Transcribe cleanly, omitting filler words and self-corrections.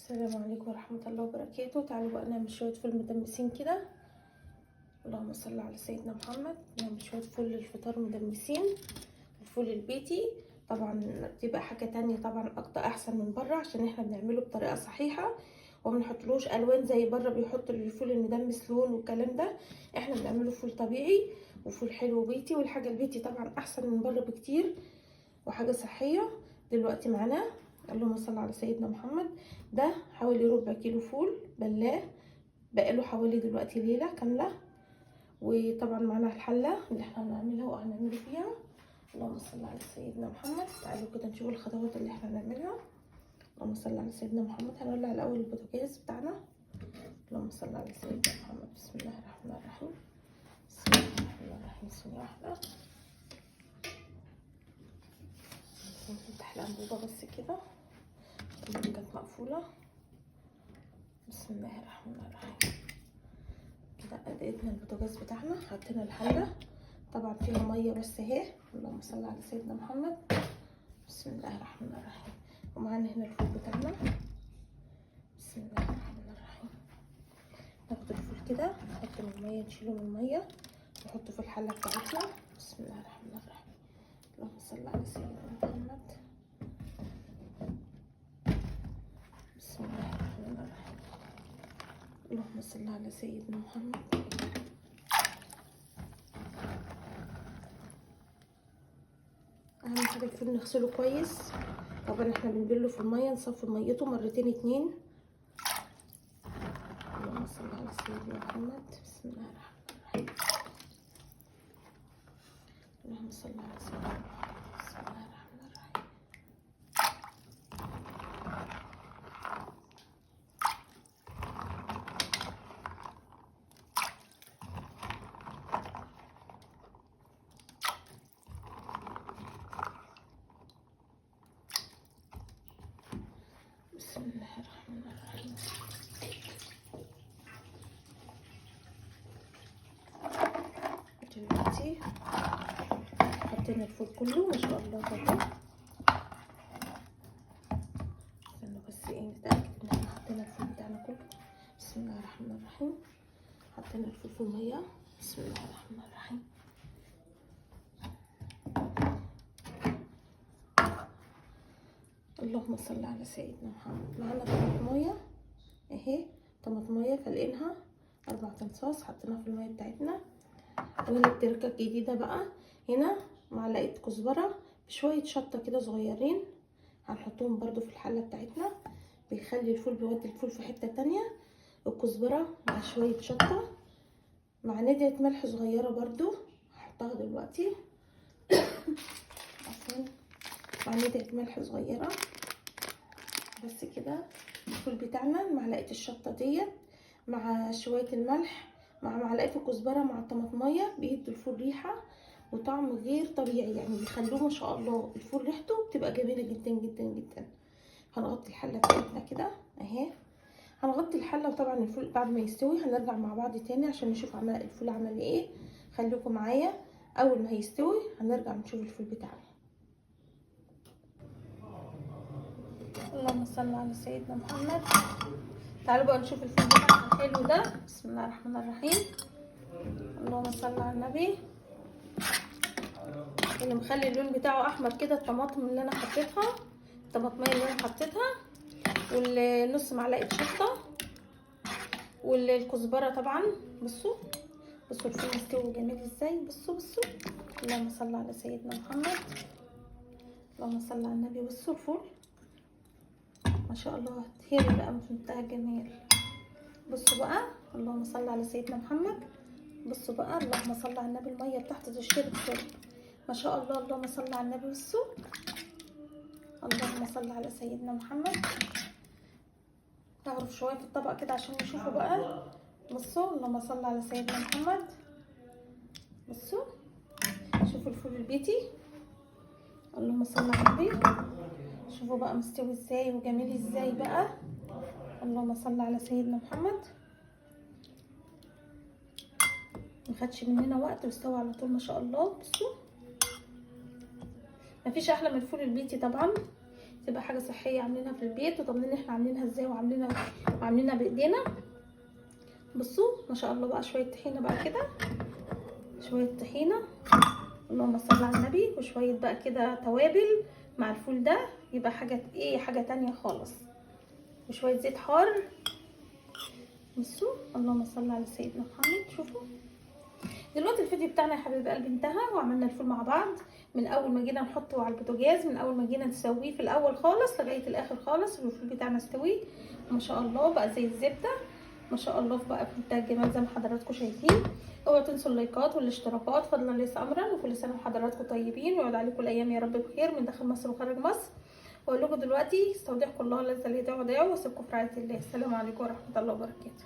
السلام عليكم ورحمة الله وبركاته. تعالوا بقى نعمل شوية فول مدمسين كده. اللهم صل على سيدنا محمد. نعمل شوية فول للفطار مدمسين، الفول البيتي طبعا بتبقى حاجة تانية طبعا اكتر احسن من بره، عشان احنا بنعمله بطريقة صحيحة وما بنحطلوش الوان زي بره بيحطوا للفول المدمس لون والكلام ده. احنا بنعمله فول طبيعي وفول حلو بيتي، والحاجة البيتي طبعا احسن من بره بكتير وحاجة صحية. دلوقتي معانا اللهم صل على سيدنا محمد ده حوالي ربع كيلو فول بلاه، بقاله حوالي دلوقتي ليله كامله. وطبعا معانا الحله اللي احنا هنعملها وهنعمله فيها. اللهم صل على سيدنا محمد. تعالوا كده نشوف الخطوات اللي احنا هنعملها. اللهم صل على سيدنا محمد. هنولع الاول البوتاجاز بتاعنا. اللهم صل على سيدنا محمد. بسم الله الرحمن الرحيم. بسم الله الرحمن الرحيم. بسم الله الرحمن الرحيم. نفتح الانبوبه بس كده، كانت مقفولة. بسم الله الرحمن الرحيم. كده ادينا البوتاجاز بتاعنا، حطينا الحلة طبعا فيها مية بس اهي. اللهم صل على سيدنا محمد. بسم الله الرحمن الرحيم. ومعانا هنا الفول بتاعنا. بسم الله الرحمن الرحيم. ناخد الفول كده نحط من المية، نشيله من المية نحطه في الحلة بتاعتنا. بسم الله الرحمن الرحيم. اللهم صل على سيدنا محمد. بسم الله الرحمن الرحيم. اللهم صل على سيدنا محمد. اهم حاجه الفول نغسله كويس. طبعا احنا بنبله في الميه، نصفي ميته مرتين اتنين. اللهم صل على سيدنا محمد. بسم الله الرحمن الرحيم. اللهم صل على سيدنا محمد. بسم الله الرحمن الرحيم. بسم الله الرحمن الرحيم. دلوقتي حطينا الفول كله ما شاء الله طبعا. استنوا بس ايه نتأكد ان احنا حطينا الفول بتاعنا كله. بسم الله الرحمن الرحيم. حطينا الفول في المية. بسم الله الرحمن الرحيم. اللهم صل على سيدنا محمد. معانا طماطمية اهي، طماطمية فلقينها 4 تنصاص حطيناها في المية بتاعتنا. وهنا التركة الجديدة بقى، هنا معلقة كزبرة بشوية شطة كده صغيرين هنحطهم برضو في الحلة بتاعتنا، بيخلي الفول بيودي الفول في حتة تانية. الكزبرة مع شوية شطة مع ندعة ملح صغيرة برضو هحطها دلوقتي. عفوا، مع ندعة ملح صغيرة بس كده. الفول بتاعنا معلقة الشطة ديت مع شوية الملح مع معلقة الكزبرة مع الطماطمية بيدوا الفول ريحة وطعم غير طبيعي، يعني بيخلوه ما شاء الله الفول ريحته بتبقى جميلة جدا جدا جدا. هنغطي الحلة بتاعتنا كده اهي، هنغطي الحلة. وطبعا الفول بعد ما يستوي هنرجع مع بعض تاني عشان نشوف الفول عمل ايه. خليكم معايا، اول ما هيستوي هنرجع نشوف الفول بتاعنا. اللهم صل على سيدنا محمد. تعالوا بقى نشوف الفول بتاعنا الحلو ده. بسم الله الرحمن الرحيم. اللهم صل على النبي. اللي مخلي اللون بتاعه احمر كده الطماطم اللي انا حطيتها، الطماطميه اللي انا حطيتها، والنص معلقه شطه والكزبره طبعا. بصوا بصوا الفول مستوي جميل ازاي. بصوا بصوا. اللهم صل على سيدنا محمد. اللهم صل على النبي. بصوا الفول ما شاء الله هيري بقى في منتهى الجمال. بصوا بقى. اللهم صل على سيدنا محمد. بصوا بقى. اللهم صل على النبي. الميه بتاعته تشرب ما شاء الله. اللهم صل على النبي. بصوا. اللهم صل على سيدنا محمد. نعرف شويه في الطبق كده عشان نشوفه بقى. بصوا. اللهم صل على سيدنا محمد. بصوا شوفوا الفول البيتي. اللهم صل على النبي. شوفوا بقى مستوي ازاي وجميل ازاي بقى. اللهم صل على سيدنا محمد. مخدش مننا وقت واستوى على طول ما شاء الله. بصوا مفيش احلى من الفول البيتي طبعا. تبقى حاجه صحيه عاملينها في البيت، وطمنين احنا عاملينها ازاي وعاملينها بايدينا. بصوا ما شاء الله بقى، شويه طحينه بقى كده، شويه طحينه، اللهم صل على النبي، وشويه بقى كده توابل مع الفول ده، يبقى حاجه ايه، حاجه تانية خالص. وشويه زيت حار. بصوا اللهم صل على سيدنا محمد. شوفوا دلوقتي الفيديو بتاعنا يا حبيب قلبي انتهى، وعملنا الفول مع بعض من اول ما جينا نحطه على البوتاجاز، من اول ما جينا نسويه في الاول خالص لغايه الاخر خالص، والفول بتاعنا استوي ما شاء الله بقى زي الزبده ما شاء الله، بقى في منتهى الجمال زي ما حضراتكم شايفين. اوعوا تنسوا اللايكات والاشتراكات فضلا ليس امرا، وكل سنه وحضراتكم طيبين، ويعود عليكم الايام يا رب بخير من داخل مصر وخارج مصر. واقول لكم دلوقتي استودعكم الله الذي لا يضيع ودائعه، واسيبكم في رعايه الله. السلام عليكم ورحمه الله وبركاته.